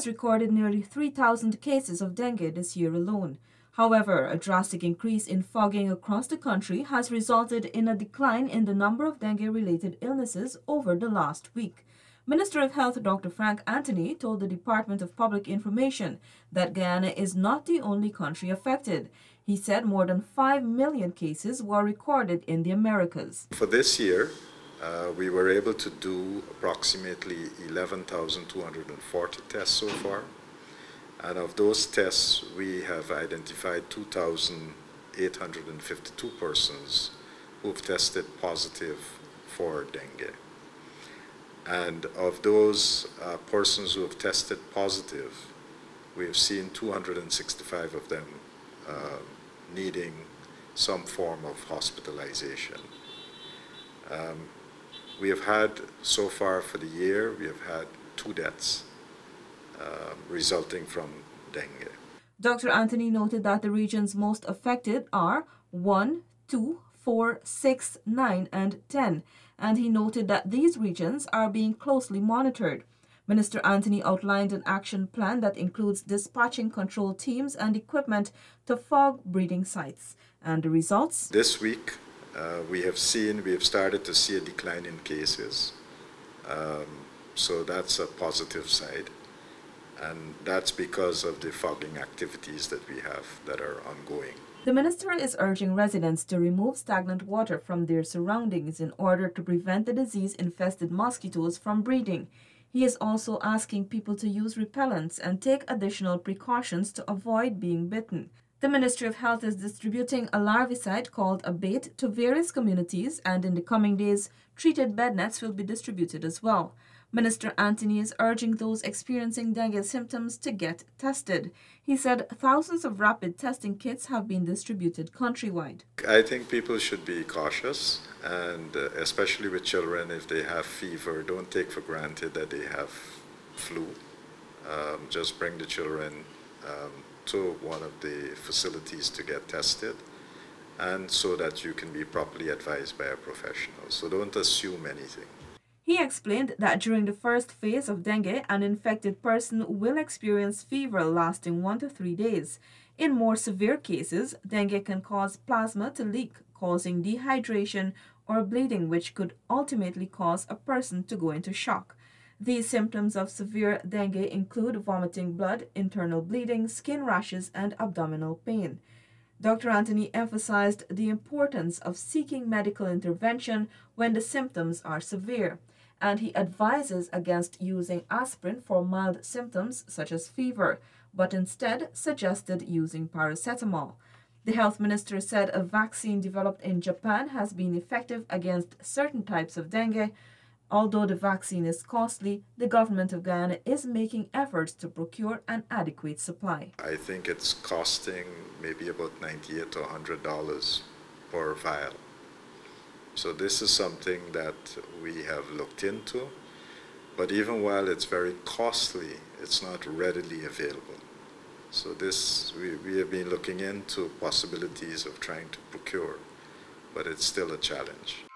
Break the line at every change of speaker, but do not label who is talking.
has recorded nearly 3,000 cases of dengue this year alone. However, a drastic increase in fogging across the country has resulted in a decline in the number of dengue-related illnesses over the last week. Minister of Health Dr. Frank Anthony told the Department of Public Information that Guyana is not the only country affected. He said more than 5 million cases were recorded in the Americas.
For this year, we were able to do approximately 11,240 tests so far. And of those tests, we have identified 2,852 persons who've tested positive for dengue. And of those persons who have tested positive, we have seen 265 of them needing some form of hospitalization. We have had, so far for the year, we have had 2 deaths resulting from dengue.
Dr. Anthony noted that the regions most affected are 1, 2, 4, 6, 9, and 10, and he noted that these regions are being closely monitored. Minister Anthony outlined an action plan that includes dispatching control teams and equipment to fog breeding sites. And the results?
This week, we have started to see a decline in cases. So that's a positive side. And that's because of the fogging activities that we have that are ongoing.
The minister is urging residents to remove stagnant water from their surroundings in order to prevent the disease-infested mosquitoes from breeding. He is also asking people to use repellents and take additional precautions to avoid being bitten. The Ministry of Health is distributing a larvicide called Abate to various communities, and in the coming days, treated bed nets will be distributed as well. Minister Anthony is urging those experiencing dengue symptoms to get tested. He said thousands of rapid testing kits have been distributed countrywide.
I think people should be cautious, and especially with children, if they have fever, don't take for granted that they have flu. Just bring the children to one of the facilities to get tested, and so that you can be properly advised by a professional. So don't assume anything.
He explained that during the first phase of dengue, an infected person will experience fever lasting 1 to 3 days. In more severe cases, dengue can cause plasma to leak, causing dehydration or bleeding, which could ultimately cause a person to go into shock. These symptoms of severe dengue include vomiting blood, internal bleeding, skin rashes, and abdominal pain. Dr. Anthony emphasized the importance of seeking medical intervention when the symptoms are severe, and he advises against using aspirin for mild symptoms such as fever, but instead suggested using paracetamol. The health minister said a vaccine developed in Japan has been effective against certain types of dengue. Although the vaccine is costly, the government of Guyana is making efforts to procure an adequate supply.
I think it's costing maybe about $98 to $100 per vial. So this is something that we have looked into, but even while it's very costly, it's not readily available. So this, we have been looking into possibilities of trying to procure, but it's still a challenge.